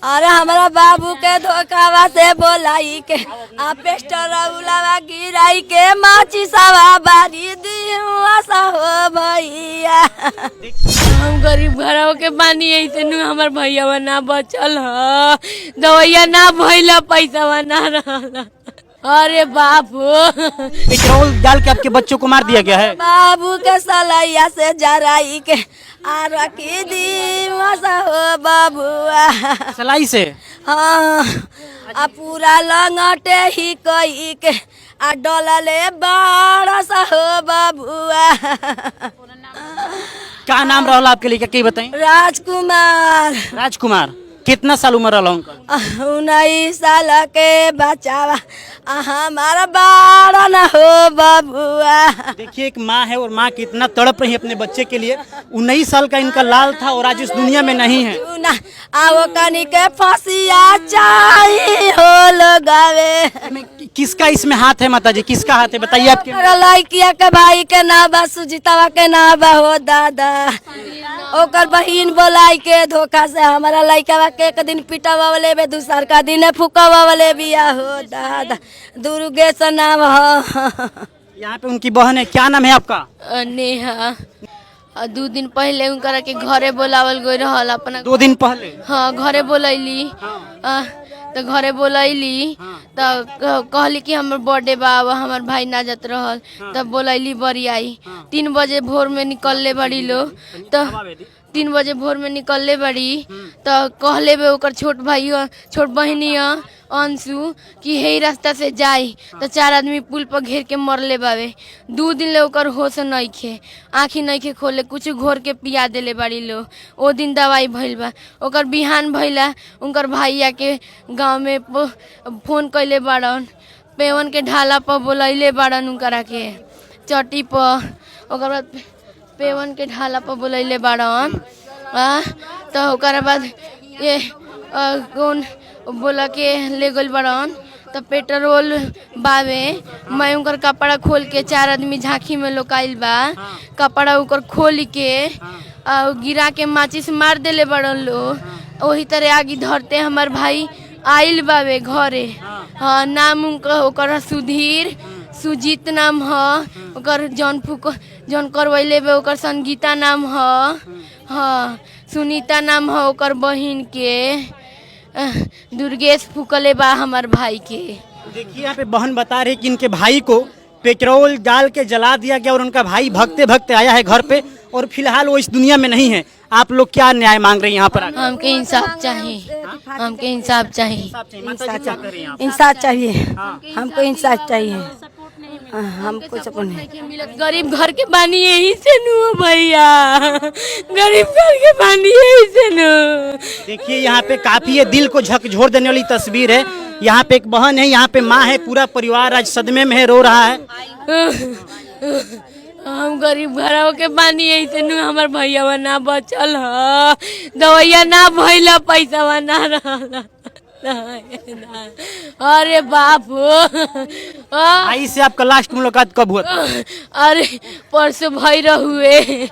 अरे हमारा बाबू के धोखावा से बोलाई के आ पेस्टर उलावा गिराई के माची सवा बारी दिहुआ सा हो भैया। हम गरीब घरों के बानी ऐसे नु हमार भैया ना बचल ह, दवाइया ना भइला पैसा ना रहला। अरे बाबू पेट्रोल डाल के आपके बच्चों को मार दिया गया है। बाबू के सलैया से जराई के आ रखी दिहुआ सा हो बाबुआ। सलाई से? हाँ आ पूरा लंगटे ही कही के आ डोलले बड़ा सा हो बाबुआ। क्या नाम रहला आपके लिए, क्या बताएं? राजकुमार। राजकुमार। कितना साल उम्र रहला उनका? 19 साल के बचावा हमारा बड़ा न हो बाबुआ। देखिए एक माँ है और माँ कितना तड़प रही है अपने बच्चे के लिए। 19 साल का इनका लाल था और आज इस दुनिया में नहीं है। आओ कनी के फसिया चाहिए हो लगावे। किसका इसमें हाथ है माता जी, किसका हाथ है बताइए आपके? लड़किया के भाई के ना बा, सुजीतवा के ना बा हो दादा। ओकर बहिन बोलाई के धोखा से हमारा लड़का के एक दिन पिटावा वाले बे, दूसर का दिन फुकावा वाले बिया हो दादा। दुर्गेश नाम हो। यहाँ पे उनकी बहन है, क्या नाम है आपका? नेहा। 2 दिन पहले उनकरा के घरे बोलावल गई रहल अपना। 2 दिन पहले? हाँ घरे बोलैली। तो घरे बोलैली तो कहली कि हमर बर्थडे बा, हमार भाई ना जात रहल। तब बोलैली बरियाई 3 बजे भोर में निकलले बड़ी लो। तो 3 बजे भोर में निकलले बड़ी तो कहले बे ओकर छोट भाई छोट बहनी अंशु कि हे रास्ता से जाई। तो 4 आदमी पुल पर घेर के मरले बावे। 2 दिन ले ओकर होश नइखे, आँखी नइखे खोले, कुछ घोर के पिया देले बाड़ी लो। ओ दिन दवाई भइल बा। ओकर बिहान भइला उनकर भैया के गांव में फोन कैले बाड़न, पेवन के ढाला पर बोलैले बाड़न उनकरा के चट्टी पर। ओकर बाद पेवन के ढाला पर बोलैले बाड़न। तो ओकर बाद ये कौन बोला के ले गल बड़न। तो पेट्रोल बावे, मैं उनकर कपड़ा खोल के 4 आदमी झांकी में लोकाइल बा। कपड़ा उनकर खोल के गिरा के माचिस मार देले बड़न लो। वही तरह आगे धरते हमार भाई आइल बावे घरे। हाँ नाम उनका ओकर सुधीर, सुजीत नाम ह। ओकर जौन करवैले बे ओकर संगीता नाम ह। हाँ सुनीता नाम ह ओकर बहिन के। दुर्गेश फूकले बा हमार भाई के। देखिए यहाँ पे बहन बता रही कि इनके भाई को पेट्रोल डाल के जला दिया गया और उनका भाई भगते भगते आया है घर पे और फिलहाल वो इस दुनिया में नहीं है। आप लोग क्या न्याय मांग रहे हैं यहाँ पर? हमके इंसाफ चाहिए, हमके इंसाफ चाहिए। इंसाफ चाहिए, हमको इंसाफ चाहिए। हमको सपोर्ट नहीं मिलत। गरीब घर के बानी यही से नु भैया, गरीब घर के बानी यही से नु। देखिए यहाँ पे काफी ये दिल को झकझोर देने वाली तस्वीर है। यहाँ पे एक बहन है, यहाँ पे माँ है, पूरा परिवार आज सदमे में है, रो रहा है। हम गरीब घरों के बानी यही से नु हमार भैया ना बचल ह, दवाइया ना भइला पैसा ना रहला। अरे बाबू भाई से आपका लास्ट मुलाकात कब हुआ था? अरे परसों भई रहुए।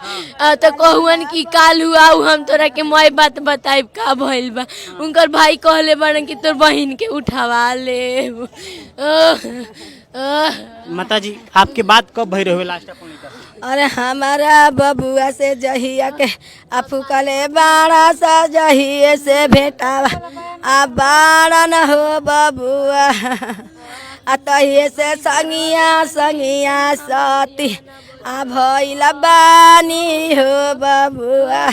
तो कहुअन की काल हुआ हम तोरा के मोय बात बताइब का भइल बा। उनकर भाई कहले बड़न कि तोर बहिन के उठावा ले। माता जी आपके बात कब भई रहे लास्ट? अरे हमारा बबुआ से जहिया के फूकले बाड़ा सा जहिए से भेटावा आ बाड़ा न हो बबुआ। आ तहिए से संगिया संगिया सती आ भइला बानी हो बबुआ।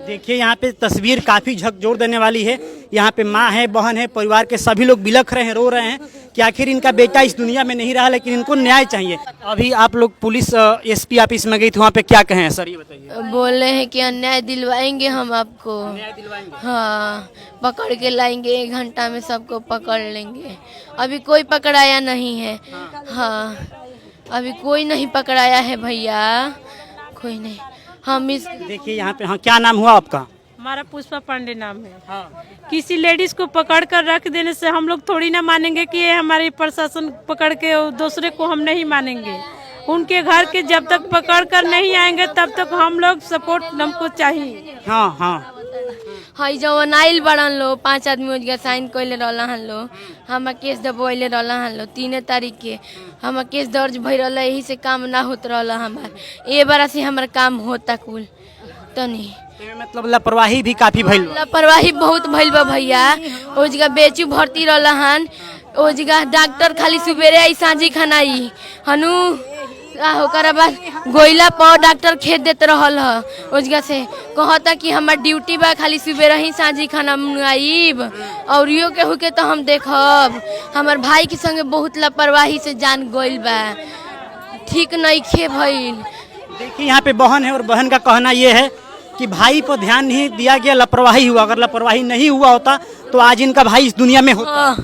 देखिए यहाँ पे तस्वीर काफी झकझोर देने वाली है। यहाँ पे माँ है, बहन है, परिवार के सभी लोग बिलख रहे हैं, रो रहे हैं कि आखिर इनका बेटा इस दुनिया में नहीं रहा, लेकिन इनको न्याय चाहिए। अभी आप लोग पुलिस एसपी ऑफिस में गई थी, वहाँ पे क्या कहे हैं सर ये बताइए? बोले हैं कि अन्याय दिलवाएंगे हम आपको। न्याय दिलवाएंगे? हाँ पकड़ के लाएंगे, 1 घंटा में सबको पकड़ लेंगे। अभी कोई पकड़ाया नहीं है। हाँ अभी कोई नहीं पकड़ाया है भैया, कोई नहीं। हम इस देखिए यहाँ पे, हाँ क्या नाम हुआ आपका? हमारा पुष्पा पांडे नाम है। किसी लेडीज को पकड़ कर रख देने से हम लोग थोड़ी ना मानेंगे कि ये हमारे प्रशासन पकड़ के दूसरे को हम नहीं मानेंगे। उनके घर के जब तक पकड़ कर नहीं आएंगे तब तक हम लोग सपोर्ट हमको चाहिए। हाँ हाँ हई जवन आइल बड़न लो 5 आदमी ओजगा साइन कइले रहला हन लो, हमार केस दबोइले रहला हन लो 3 तारीख के हमार केस दर्ज भइल रहला, यही से काम ना होत रहला हमार। ए बार से हमार काम होता कुल तनी मतलब लापरवाही भी काफी भइल बा। लापरवाही बहुत भइल बा भैया। ओजगा बेचू भर्ती रहला हन, ओजगा डॉक्टर खाली सुबेरे आई सांझी खानाई हनु ओकरा बाद गोइला पर डॉक्टर खेत देत रहल ह। ओजगा से कहता कि हमार ड्यूटी बा खाली सुबेरे ही सांझी खाना आईब और यो केहू के तो हम देखब। हमार भाई के संगे बहुत लापरवाही से जान गइल बा, ठीक नहीं खे भइल। देखिए यहाँ पे बहन है और बहन का कहना ये है कि भाई पर ध्यान नहीं दिया गया, लापरवाही हुआ। अगर लापरवाही नहीं हुआ होता तो आज इनका भाई इस दुनिया में होता।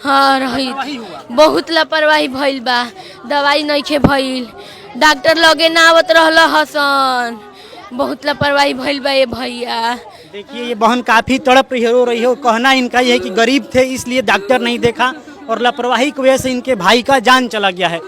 हाँ रही बहुत लापरवाही भइल बा, दवाई नहीं खे भइल, डॉक्टर लगे ना आवत रहल हसन, बहुत लापरवाही भइल बा ये भैया। देखिए ये बहन काफी तड़प रही है, रो रही है। कहना इनका ये है कि गरीब थे इसलिए डॉक्टर नहीं देखा और लापरवाही की वजह से इनके भाई का जान चला गया है।